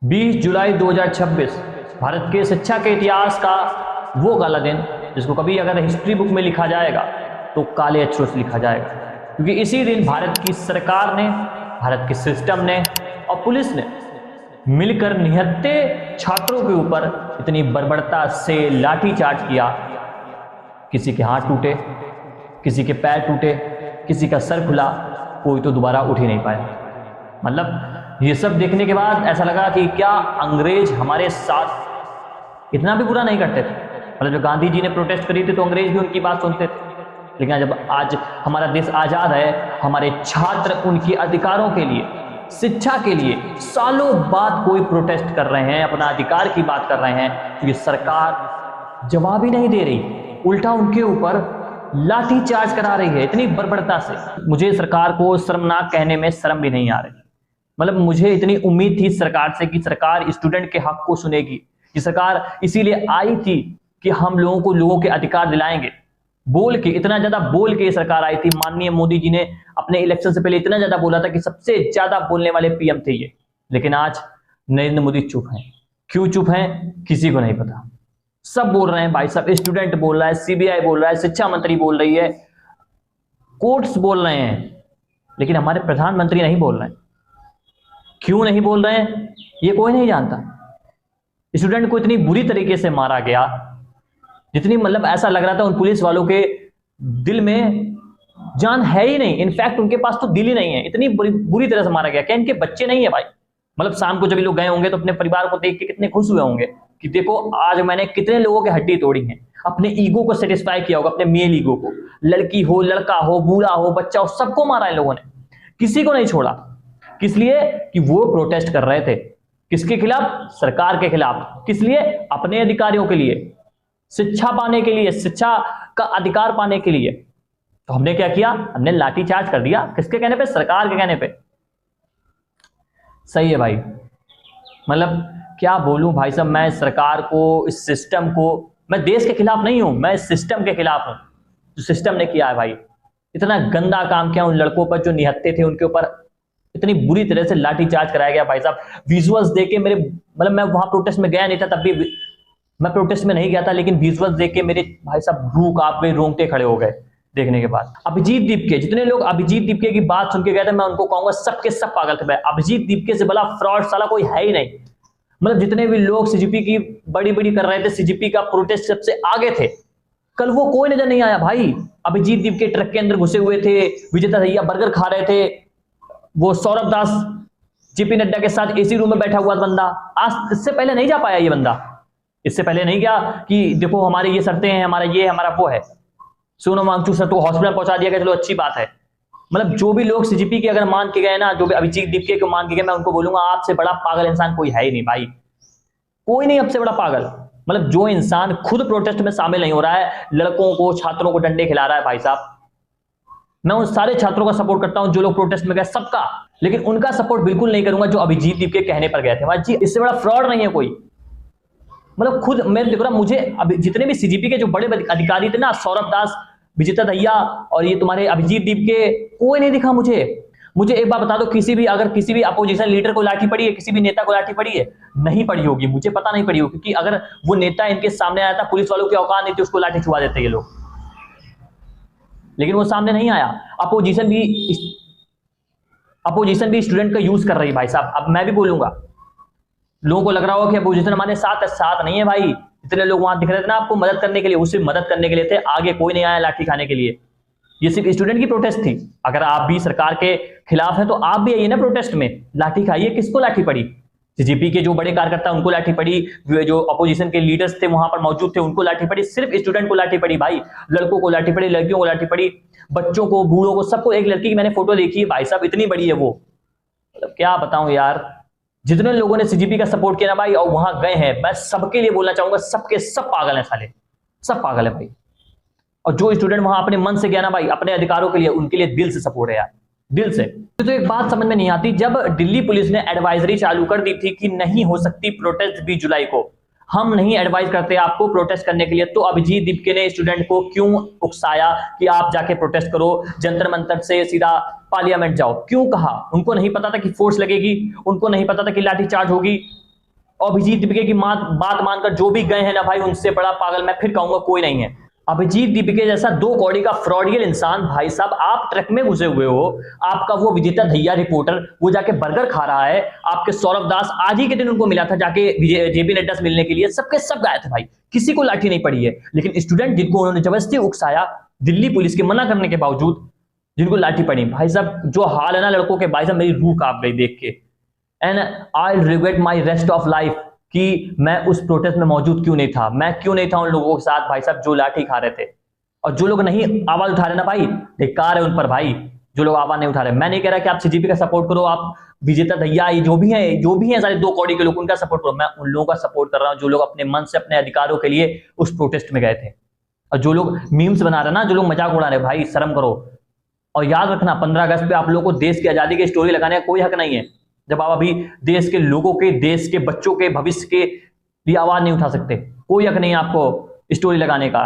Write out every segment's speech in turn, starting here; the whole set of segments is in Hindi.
20 जुलाई 2026 भारत के शिक्षा के इतिहास का वो काला दिन जिसको कभी अगर हिस्ट्री बुक में लिखा जाएगा तो काले अक्षरों से लिखा जाएगा, क्योंकि इसी दिन भारत की सरकार ने, भारत के सिस्टम ने और पुलिस ने मिलकर निहत्थे छात्रों के ऊपर इतनी बर्बरता से लाठीचार्ज किया। किसी के हाथ टूटे, किसी के पैर टूटे, किसी का सर खुला, कोई तो दोबारा उठ ही नहीं पाया। मतलब ये सब देखने के बाद ऐसा लगा कि क्या अंग्रेज हमारे साथ इतना भी बुरा नहीं करते थे। मतलब जब गांधी जी ने प्रोटेस्ट करी थी तो अंग्रेज भी उनकी बात सुनते थे, लेकिन जब आज हमारा देश आजाद है, हमारे छात्र उनके अधिकारों के लिए, शिक्षा के लिए सालों बाद कोई प्रोटेस्ट कर रहे हैं, अपना अधिकार की बात कर रहे हैं, तो ये सरकार जवाब ही नहीं दे रही, उल्टा उनके ऊपर लाठी चार्ज करा रही है इतनी बर्बरता से। मुझे सरकार को शर्मनाक कहने में शर्म भी नहीं आ रही। मतलब मुझे इतनी उम्मीद थी सरकार से कि सरकार स्टूडेंट के हक को सुनेगी, कि सरकार इसीलिए आई थी कि हम लोगों को लोगों के अधिकार दिलाएंगे। बोल के, इतना ज्यादा बोल के सरकार आई थी। माननीय मोदी जी ने अपने इलेक्शन से पहले इतना ज्यादा बोला था कि सबसे ज्यादा बोलने वाले पीएम थे ये, लेकिन आज नरेंद्र मोदी चुप हैं। क्यों चुप हैं किसी को नहीं पता। सब बोल रहे हैं भाई साहब, स्टूडेंट बोल रहा है, सीबीआई बोल रहा है, शिक्षा मंत्री बोल रही है, कोर्ट्स बोल रहे हैं, लेकिन हमारे प्रधानमंत्री नहीं बोल रहे हैं। क्यों नहीं बोल रहे हैं ये कोई नहीं जानता। स्टूडेंट को इतनी बुरी तरीके से मारा गया, जितनी मतलब ऐसा लग रहा था उन पुलिस वालों के दिल में जान है ही नहीं, इनफैक्ट उनके पास तो दिल ही नहीं है। इतनी बुरी तरह से मारा गया। क्या इनके बच्चे नहीं है भाई? मतलब शाम को जब लोग गए होंगे तो अपने परिवार को देख के कितने खुश हुए होंगे कि देखो आज मैंने कितने लोगों की हड्डी तोड़ी है। अपने ईगो को सेटिस्फाई किया होगा, अपने मेल ईगो को। लड़की हो, लड़का हो, बूढ़ा हो, बच्चा हो, सबको मारा इन लोगों ने, किसी को नहीं छोड़ा। किस लिए? कि वो प्रोटेस्ट कर रहे थे। किसके खिलाफ? सरकार के खिलाफ। किस लिए? अपने अधिकारियों के लिए, शिक्षा पाने के लिए, शिक्षा का अधिकार पाने के लिए। तो हमने क्या किया? हमने लाठीचार्ज कर दिया। किसके कहने पे? सरकार के कहने पे। सही है भाई। मतलब क्या बोलूं भाई साहब, मैं सरकार को, इस सिस्टम को, मैं देश के खिलाफ नहीं हूं, मैं इस सिस्टम के खिलाफ हूं जो सिस्टम ने किया है भाई। इतना गंदा काम किया उन लड़कों पर जो निहत्थे थे, उनके ऊपर इतनी बुरी तरह से लाठीचार्ज कराया गया भाई साहब। विजुअल्स देख के मेरे, मतलब मैं वहां प्रोटेस्ट में गया नहीं था, तब भी मैं प्रोटेस्ट में नहीं गया था, लेकिन विजुअल्स देख के मेरे भाई साहब रूह कांप गई, रोंगटे खड़े हो गए देखने के बाद। अभिजीत दीपके, जितने लोग अभिजीत दीपके की बात सुन के गए थे, मैं उनको कहूंगा सबके सब पागल थे भाई। अभिजीत दीपके से बड़ा फ्रॉड साला कोई है ही नहीं। मतलब जितने भी लोग सीजीपी की बड़ी बड़ी कर रहे थे, सीजीपी का प्रोटेस्ट सबसे आगे थे, कल वो कोई नजर नहीं आया भाई। अभिजीत दीपके ट्रक के अंदर घुसे हुए थे, विजेता दहिया बर्गर खा रहे थे, वो सौरभ दास जेपी नड्डा के साथ एसी रूम में बैठा हुआ बंदा। आज इससे पहले नहीं जा पाया ये बंदा, इससे पहले नहीं गया कि देखो हमारी ये शर्तें हैं, हमारा ये, हमारा वो है। सोनम वांगचुक सर तो हॉस्पिटल पहुंचा दिया गया, चलो अच्छी बात है। मतलब जो भी लोग सीजीपी के अगर मान के गए ना, जो भी अभिजीत दीपके को मान के गए, मैं उनको बोलूंगा आपसे बड़ा पागल इंसान कोई है ही नहीं भाई, कोई नहीं आपसे बड़ा पागल। मतलब जो इंसान खुद प्रोटेस्ट में शामिल नहीं हो रहा है, लड़कों को, छात्रों को डंडे खिला रहा है भाई साहब। मैं उन सारे छात्रों का सपोर्ट करता हूं जो लोग प्रोटेस्ट में गए, सबका, लेकिन उनका सपोर्ट बिल्कुल नहीं करूंगा जो अभिजीत दीपके कहने पर गए थे भाई जी। इससे बड़ा फ्रॉड नहीं है कोई। मतलब खुद मैं देख रहा, मुझे अभी जितने भी सीजीपी के जो बड़े अधिकारी थे ना, सौरभ दास, विजेता दहिया और ये तुम्हारे अभिजीत दीपके, कोई नहीं दिखा मुझे। मुझे एक बात बता दो, किसी भी अगर किसी भी अपोजिशन लीडर को लाठी पड़ी है, किसी भी नेता को लाठी पड़ी है? नहीं पड़ी होगी, मुझे पता नहीं पड़ी होगी, क्योंकि अगर वो नेता इनके सामने आया था, पुलिस वालों की औकात नहीं थी, उसको लाठी छुआ देते ये लोग, लेकिन वो सामने नहीं आया। अपोजिशन भी स्टूडेंट का यूज कर रही है भाई साहब। अब मैं भी बोलूंगा, लोगों को लग रहा होगा कि अपोजिशन हमारे साथ है, साथ नहीं है भाई। इतने लोग वहां दिख रहे थे ना आपको मदद करने के लिए, वो सिर्फ मदद करने के लिए थे, आगे कोई नहीं आया लाठी खाने के लिए। ये सिर्फ स्टूडेंट की प्रोटेस्ट थी। अगर आप भी सरकार के खिलाफ हैं तो आप भी आइए ना प्रोटेस्ट में, लाठी खाइए। किसको लाठी पड़ी? सीजीपी के जो बड़े कार्यकर्ता उनको लाठी पड़ी, जो अपोजिशन के लीडर्स थे वहां पर मौजूद थे उनको लाठी पड़ी, सिर्फ स्टूडेंट को लाठी पड़ी भाई। लड़कों को लाठी पड़ी, लड़कियों को लाठी पड़ी, बच्चों को, बूढ़ों को, सबको। एक लड़की की मैंने फोटो देखी है भाई साहब, इतनी बड़ी है वो, मतलब क्या बताऊं यार। जितने लोगों ने सीजीपी का सपोर्ट किया ना भाई और वहां गए हैं, मैं सबके लिए बोलना चाहूंगा, सबके सब पागल हैं साले, सब पागल है भाई। और जो स्टूडेंट वहां अपने मन से गया ना भाई, अपने अधिकारों के लिए, उनके लिए दिल से सपोर्ट है यार, दिल से। तो एक बात समझ में नहीं आती, जब दिल्ली पुलिस ने एडवाइजरी चालू कर दी थी कि नहीं हो सकती प्रोटेस्ट 20 जुलाई को, हम नहीं एडवाइज करते आपको प्रोटेस्ट करने के लिए, तो अभिजीत दीपके ने स्टूडेंट को क्यों उकसाया कि आप जाके प्रोटेस्ट करो, जंतर मंतर से सीधा पार्लियामेंट जाओ? क्यों कहा? उनको नहीं पता था कि फोर्स लगेगी, उनको नहीं पता था कि लाठीचार्ज होगी, और अभिजीत दीपिके की बात मानकर जो भी गए हैं ना भाई, उनसे बड़ा पागल मैं फिर कहूंगा कोई नहीं है। अभिजीत दीपिके जैसा 2 कौड़ी का फ्रॉडियल इंसान, भाई साहब आप ट्रक में घुसे हुए हो, आपका वो विजेता दहिया रिपोर्टर वो जाके बर्गर खा रहा है, आपके सौरभ दास आज ही के दिन उनको मिला था जाके जेपी नड्डा से मिलने के लिए, सबके सब गए थे भाई, किसी को लाठी नहीं पड़ी है। लेकिन स्टूडेंट जिनको उन्होंने जबरदस्ती उकसाया दिल्ली पुलिस के मना करने के बावजूद, जिनको लाठी पड़ी, भाई साहब जो हाल है ना लड़कों के, भाई साहब मेरी रूह कांप गई देख के। And I regret my rest of life कि मैं उस प्रोटेस्ट में मौजूद क्यों नहीं था, मैं क्यों नहीं था उन लोगों के साथ भाई साहब जो लाठी खा रहे थे। और जो लोग नहीं आवाज उठा रहे ना भाई, धिक्कार है उन पर भाई, जो लोग आवाज नहीं उठा रहे। मैं नहीं कह रहा कि आप सीजीपी का सपोर्ट करो, आप विजेता दहिया जो भी हैं सारे 2 कौड़ी के लोग, उनका सपोर्ट करो। मैं उन लोगों का सपोर्ट कर रहा हूं जो लोग अपने मन से अपने अधिकारों के लिए उस प्रोटेस्ट में गए थे। और जो लोग मीम्स बना रहे ना, जो लोग मजाक उड़ा रहे, भाई शर्म करो। और याद रखना 15 अगस्त पे आप लोगों को देश की आजादी की स्टोरी लगाने का कोई हक नहीं है, जब आप अभी देश के लोगों के, देश के बच्चों के भविष्य के लिए आवाज नहीं उठा सकते। कोई हक नहीं है आपको स्टोरी लगाने का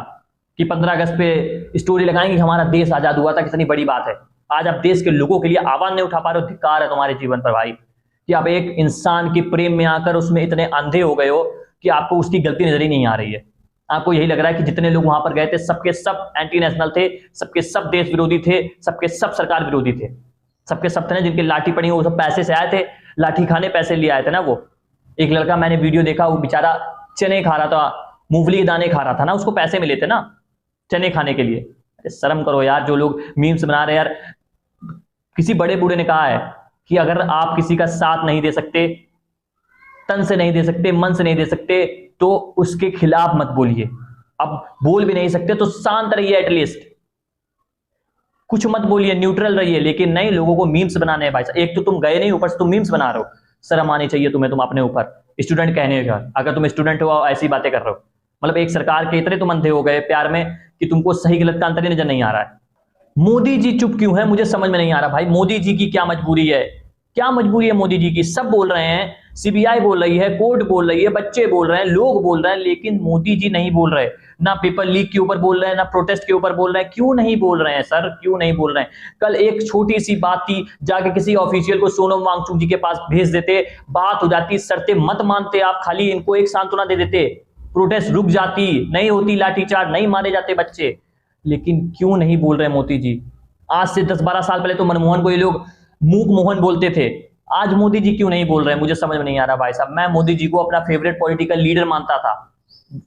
कि 15 अगस्त पे स्टोरी लगाएंगे कि हमारा देश आजाद हुआ था, कितनी बड़ी बात है। आज आप देश के लोगों के लिए आवाज नहीं उठा पा रहे हो, धिक्कार है तुम्हारे जीवन पर भाई, कि आप एक इंसान के प्रेम में आकर उसमें इतने अंधे हो गए हो कि आपको उसकी गलती नजर ही नहीं आ रही है। आपको यही लग रहा है कि जितने लोग वहां पर गए थे सबके सब एंटी नेशनल थे, सबके सब देश विरोधी थे, सबके सब सरकार विरोधी थे, सबके सब थे ना जिनके लाठी पड़ी वो सब पैसे से आए थे, लाठी खाने पैसे लिए आए थे ना। वो एक लड़का मैंने वीडियो देखा, वो बेचारा चने खा रहा था, मूंगफली के दाने खा रहा था ना, उसको पैसे मिले थे ना चने खाने के लिए। अरे शर्म करो यार, जो लोग मीम्स बना रहे यार। किसी बड़े बूढ़े ने कहा है कि अगर आप किसी का साथ नहीं दे सकते, तन से नहीं दे सकते, मन से नहीं दे सकते, तो उसके खिलाफ मत बोलिए। अब बोल भी नहीं सकते तो शांत रहिए, एटलीस्ट कुछ मत बोलिए, न्यूट्रल रहिए। लेकिन नहीं, लोगों को मीम्स बनाने हैं भाई साहब। एक तो तुम गए नहीं, ऊपर से तुम मीम्स बना रहे हो, शर्म आनी चाहिए तुम्हें। तुम अपने ऊपर स्टूडेंट कहने का, अगर तुम स्टूडेंट हो ऐसी बातें कर रहे हो, मतलब एक सरकार के इतने तुम अंधे हो गए प्यार में कि तुमको सही गलत का अंतर ही नजर नहीं आ रहा है। मोदी जी चुप क्यों है, मुझे समझ में नहीं आ रहा भाई। मोदी जी की क्या मजबूरी है, क्या मजबूरी है मोदी जी की? सब बोल रहे हैं, सीबीआई बोल रही है, कोर्ट बोल रही है, बच्चे बोल रहे हैं, लोग बोल रहे हैं, लेकिन मोदी जी नहीं बोल रहे। ना पेपर लीक के ऊपर बोल रहे हैं, ना प्रोटेस्ट के ऊपर बोल रहे हैं। क्यों नहीं बोल रहे हैं सर, क्यों नहीं बोल रहे हैं? कल एक छोटी सी बात थी, जाके किसी ऑफिशियल को सोनम वांगचुक जी के पास भेज देते, बात हो जाती, शर्तें मत मानते आप, खाली इनको एक सांत्वना दे देते, प्रोटेस्ट रुक जाती, नहीं होती लाठीचार्ज, नहीं मारे जाते बच्चे। लेकिन क्यों नहीं बोल रहे मोदी जी? आज से 10-12 साल पहले तो मनमोहन को ये लोग मूक मोहन बोलते थे, आज मोदी जी क्यों नहीं बोल रहे हैं? मुझे समझ में नहीं आ रहा भाई साहब। मैं मोदी जी को अपना फेवरेट पॉलिटिकल लीडर मानता था,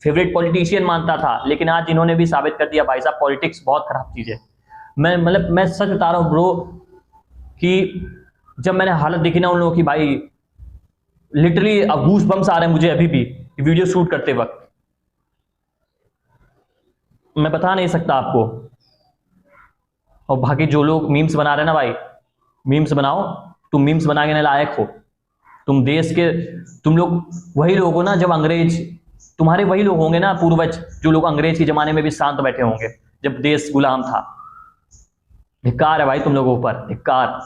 फेवरेट पॉलिटिशियन मानता था, लेकिन आज इन्होंने भी साबित कर दिया भाई साहब पॉलिटिक्स बहुत खराब चीज है। मैं सच बता रहा हूं ब्रो, कि जब मैंने हालत देखी ना उन लोगों की, भाई लिटरली गूस बम्स आ रहे हैं मुझे अभी भी वीडियो शूट करते वक्त, मैं बता नहीं सकता आपको। और बाकी जो लोग मीम्स बना रहे हैं ना भाई, मीम्स बनाओ, तुम मीम्स बनाने लायक हो, तुम देश के, तुम लोग वही लोग हो ना जब अंग्रेज, तुम्हारे वही लोग होंगे ना पूर्वज, जो लोग अंग्रेज के जमाने में भी शांत बैठे होंगे जब देश गुलाम था। धिक्कार है भाई तुम लोगों पर, धिक्कार।